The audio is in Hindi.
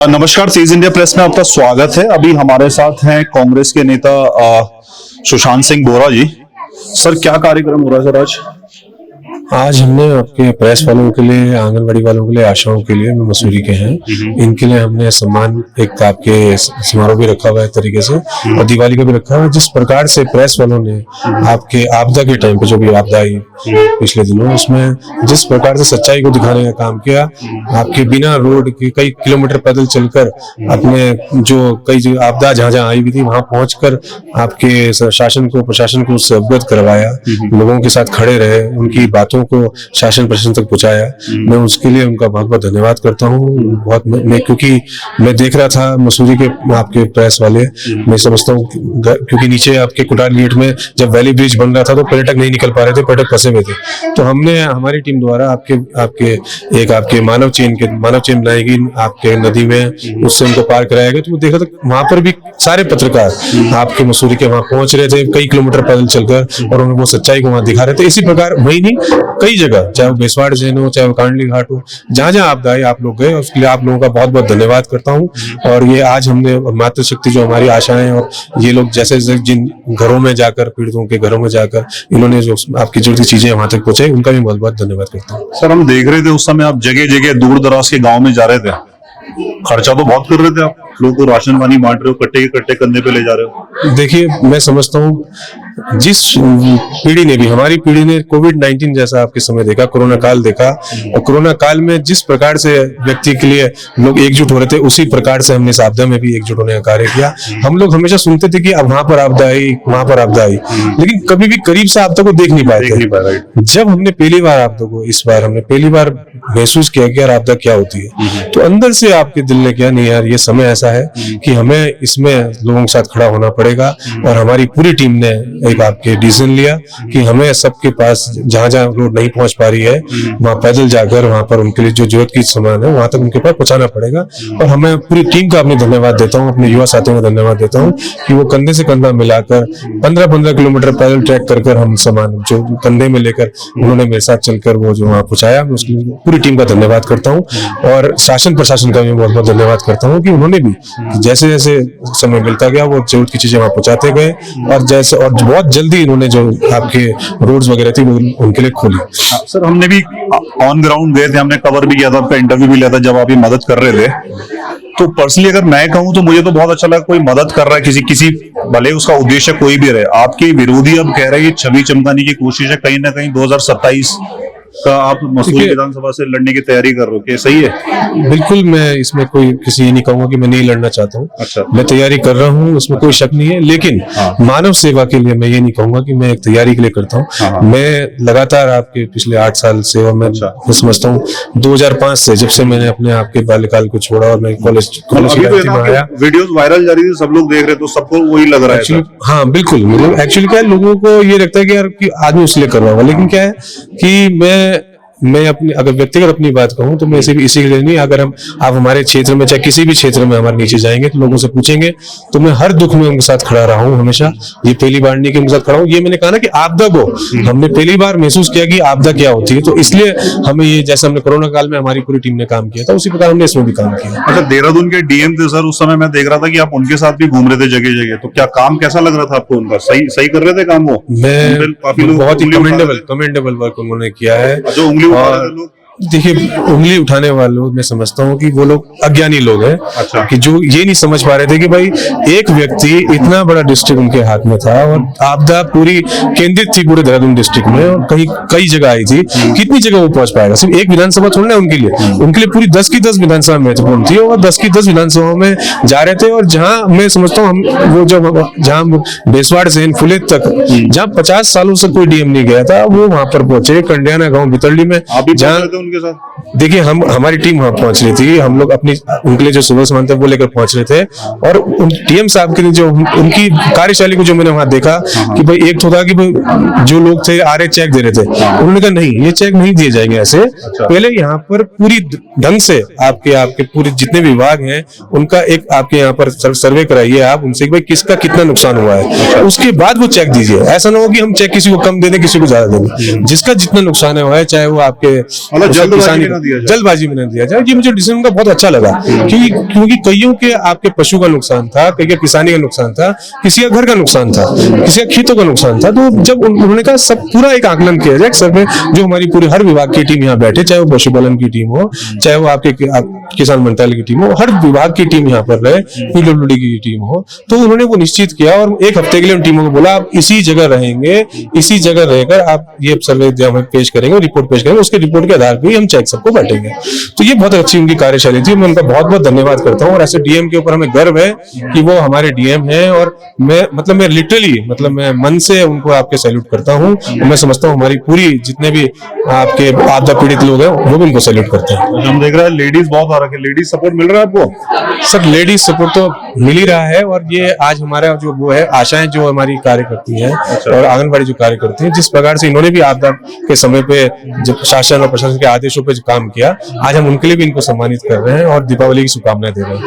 नमस्कार, तेज इंडिया प्रेस में आपका स्वागत है। अभी हमारे साथ हैं कांग्रेस के नेता सुशांत सिंह बोरा जी। सर, क्या कार्यक्रम हो रहा है सर आज? आज हमने आपके प्रेस वालों के लिए, आंगनबाड़ी वालों के लिए, आशाओं के लिए, मसूरी के हैं, इनके लिए हमने सम्मान एक आपके समारोह भी रखा हुआ है तरीके से, और दिवाली का भी रखा हुआ है। जिस प्रकार से प्रेस वालों ने आपके आपदा के टाइम पे, जो भी आपदा आई पिछले दिनों, उसमें जिस प्रकार से सच्चाई को दिखाने का काम किया, आपके बिना रोड के कई किलोमीटर पैदल चलकर अपने जो कई आपदा जहां जहां आई हुई थी वहां पहुंचकर आपके शासन को, प्रशासन को उससे अवगत करवाया, लोगों के साथ खड़े रहे, उनकी बातों को शासन प्रशासन तक पहुंचाया। मैं उसके लिए उनका बहुत बहुत धन्यवाद करता हूँ। क्योंकि मैं देख रहा था मसूरी के आपके प्रेस वाले, मैं समझता हूँ क्योंकि नीचे आपके कुटार गेट में जब वैली ब्रिज बन रहा था तो पर्यटक नहीं निकल पा रहे थे, पर्यटक फंसे हुए थे। तो हमने, हमारी टीम द्वारा आपके मानव चेन बनाई गई आपके नदी में, उससे उनको पार कराया गया। तो वो देखा था वहां पर भी सारे पत्रकार आपके मसूरी के वहां पहुंच रहे थे, कई किलोमीटर पैदल चलकर, और उनको सच्चाई को वहां दिखा रहे थे। इसी प्रकार वही नहीं, कई जगह, चाहे वो बेसवाड़ जैन हो, चाहे वो कांडली घाट हो, जहां जहां आपदा आई आप लोग गए, उसके लिए आप लोगों का बहुत बहुत धन्यवाद करता हूं। और ये आज हमने मातृशक्ति, जो हमारी आशाएं, और ये लोग जैसे जिन घरों में जाकर, पीड़ितों के घरों में जाकर इन्होंने जो आपकी जरूरती चीजें वहां तक पहुंचाई, उनका भी बहुत बहुत धन्यवाद करता हूँ। सर, हम देख रहे थे उस समय आप जगह जगह दूर दराज के गाँव में जा रहे थे, खर्चा तो बहुत कर रहे थे आप, लोगों को राशन पानी बांट रहे हो, कट्टे के कट्टे कंधे पे ले जा रहे हो। देखिए, मैं समझता हूँ जिस पीढ़ी ने भी, हमारी पीढ़ी ने कोविड-19 जैसा आपके समय देखा, कोरोना काल देखा, और कोरोना काल में जिस प्रकार से व्यक्ति के लिए लोग एकजुट हो रहे थे, उसी प्रकार से हमने इस आपदा में भी एकजुट होने का कार्य किया। हम लोग हमेशा सुनते थे कि अब वहां पर आपदा आई, वहां पर आपदा आई, लेकिन कभी भी करीब से आपदा को देख नहीं पाए थे। जब हमने पहली बार आपदा को, इस बार हमने पहली बार महसूस किया कि यार आपदा क्या होती है, तो अंदर से आपके दिल ने किया, नहीं यार, ये समय ऐसा है कि हमें इसमें लोगों के साथ खड़ा होना पड़ेगा। और हमारी पूरी टीम ने एक आपके डिसीजन लिया कि हमें सबके पास, जहां जहां रोड नहीं पहुंच पा रही है, वहां पैदल जाकर वहां पर उनके लिए जो जरूरत की सामान है वहां तक उनके पास पहुंचाना पड़ेगा। और हमें पूरी टीम का अपने धन्यवाद देता हूं, अपने युवा साथियों का धन्यवाद देता हूं कि वो कंधे से कंधा मिलाकर 15-15 किलोमीटर पैदल ट्रैक कर हम सामान जो कंधे में लेकर उन्होंने मेरे साथ चलकर वो जो वहां पहुंचाया, उसके लिए पूरी टीम का धन्यवाद करता हूँ। और शासन प्रशासन का भी बहुत बहुत धन्यवाद करता हूँ कि उन्होंने भी जैसे जैसे समय मिलता गया वो जरूरत की चीजें वहां पहुंचाते गए, और जैसे, और बहुत जल्दी इन्होंने जो आपके रोड्स वगैरह थी वो उनके लिए खोली। सर, हमने भी ऑन ग्राउंड गए थे, हमने कवर भी किया था, आपका इंटरव्यू भी लिया था जब आप ये मदद कर रहे थे। तो पर्सनली अगर मैं कहूं तो मुझे तो बहुत अच्छा लगा, कोई मदद कर रहा है किसी भले उसका उद्देश्य कोई भी रहे। आपके विरोधी अब कह रहे हैं ये छवि चमकाने की कोशिश है, कहीं ना कहीं 2027 का आप मसूरी विधानसभा से लड़ने की तैयारी कर रहे हो, क्या सही है? बिल्कुल, मैं इसमें कोई किसी ये नहीं कहूंगा कि मैं नहीं लड़ना चाहता हूँ। अच्छा। मैं तैयारी कर रहा हूँ, उसमें कोई शक नहीं है, लेकिन मानव सेवा के लिए मैं ये नहीं कहूंगा कि मैं एक तैयारी के लिए करता हूँ। मैं लगातार आपके पिछले 8 साल सेवा में, मैं समझता हूँ 2005 से, जब से मैंने अपने आपके बाल्यकाल को छोड़ा और मैं कॉलेज में आया, वीडियोस वायरल जा रही थी, सब लोग देख रहे, तो सबको वही लग रहा है। हाँ बिल्कुल, मतलब एक्चुअली क्या है, लोगों को ये लगता है कि यार कि आदमी उसलिए कर रहा होगा, लेकिन क्या है कि मैं अपनी, अगर व्यक्तिगत अपनी बात कहूं तो मैं इसी के लिए नहीं, अगर आप हमारे क्षेत्र में, चाहे किसी भी क्षेत्र में हमारे नीचे जाएंगे तो लोगों से पूछेंगे, तो मैं हर दुख में उनके साथ खड़ा रहा हूं हमेशा। ये पहली बार नहीं कि उनके साथ खड़ा हूं, ये मैंने कहा ना कि आपदा को हमने पहली बार महसूस किया कि आपदा क्या होती है, तो इसलिए हमें ये, जैसे हमने कोरोना काल में हमारी पूरी टीम ने काम किया था, उसी प्रकार हमने इसमें भी काम किया। अच्छा, देहरादून के डीएम थे सर, उस समय मैं देख रहा था कि आप उनके साथ भी घूम रहे थे जगह जगह, तो क्या काम कैसा लग रहा था आपको उनका? सही कर रहे थे काम वो? मैं काफी लोग बहुत ही कमेंडेबल वर्क उन्होंने किया है। जो उंगली उठा रहे थे लोग, देखिए, उंगली उठाने वालों, मैं समझता हूँ कि वो लोग अज्ञानी लोग हैं। अच्छा। कि जो ये नहीं समझ पा रहे थे कि भाई एक व्यक्ति, इतना बड़ा डिस्ट्रिक्ट उनके हाथ में था, और आपदा पूरी केंद्रित थी पूरे देहरादून डिस्ट्रिक्ट में, और कई जगह आई थी, कितनी जगह वो पहुंच पाएगा? सिर्फ एक विधानसभा थोड़ी ना उनके लिए पूरी 10 की 10 विधानसभा महत्वपूर्ण थी, और 10 की 10 विधानसभाओं में जा रहे थे। और जहां मैं समझता हूँ जहां बेसवाड़ से फुले तक, जहां 50 सालों से कोई डीएम नहीं गया था, वो वहां पर पहुंचे, कंडियाना गाँव बितरली में, जहां उनके साथ। देखिए, हमारी टीम वहां पहुंच रही थी, हम लोग अपनी, उनके लिए जो सुबह सामान था वो लेकर पहुंच रहे थे। और टीएम साहब के लिए जो उनकी कार्यशैली को जो मैंने वहां देखा कि भाई, एक तो था कि भाई जो लोग थे आ रहे चेक दे रहे थे, उन्होंने कहा नहीं, ये चेक नहीं दिए जाएंगे ऐसे। पहले यहाँ पर पूरी ढंग से आपके पूरे जितने विभाग हैं उनका एक आपके यहाँ पर सर्वे कराइए आप उनसे कि भाई किसका कितना नुकसान हुआ है, उसके बाद वो चेक दीजिए। ऐसा ना हो कि हम चेक किसी को कम दे दें, किसी को ज्यादा दे दें। जिसका जितना नुकसान हुआ है, चाहे वो आपके जल्दबाजी में ना दिया जाए। जल्दबाजी में न दिया जाए। ये मुझे डिसीजन उनका बहुत अच्छा लगा, क्योंकि कईयों के आपके पशु का नुकसान था, कई का किसानी का नुकसान था, किसी का घर का नुकसान था, किसी का खेतों का नुकसान था। तो जब उन्होंने कहा सब पूरा एक आकलन किया जाए सर में, जो हमारी पूरी हर विभाग की टीम यहाँ बैठे, चाहे वो पशुपालन की टीम हो, चाहे वो आपके किसान मंत्रालय की टीम हो, हर विभाग की टीम यहाँ पर रहे, पीडब्ल्यूडी की टीम हो। तो उन्होंने वो निश्चित किया और एक हफ्ते के लिए उन टीमों को बोला आप इसी जगह रहेंगे, इसी जगह रहकर आप ये सर्वे हमें पेश करेंगे, रिपोर्ट पेश करेंगे, उसके रिपोर्ट के आधार पर ही हम चेक सबको बांटेंगे। तो ये बहुत अच्छी उनकी कार्यशैली थी, मैं उनका बहुत बहुत धन्यवाद करता हूँ। और ऐसे डीएम के ऊपर हमें गर्व है कि वो हमारे डीएम हैं, और मैं लिटरली मैं मन से उनको आपके सैल्यूट करता हूँ। मैं समझता हूँ हमारी पूरी जितने भी आपके आपदा पीड़ित लोग हैं वो भी उनको सैल्यूट करते हैं। हम देख रहे हैं लेडीज बहुत आ रखे, लेडीज सपोर्ट मिल रहा है आपको? सर लेडीज सपोर्ट तो मिल ही रहा है, और ये आज हमारा जो वो है आशाएं जो हमारी कार्य करती हैं और आंगनबाड़ी जो कार्य करती हैं, जिस प्रकार से इन्होंने भी आपदा के समय पे जब शासन और प्रशासन के आदेशों पे काम किया, आज हम उनके लिए भी इनको सम्मानित कर रहे हैं और दीपावली की शुभकामनाएं दे रहे हैं।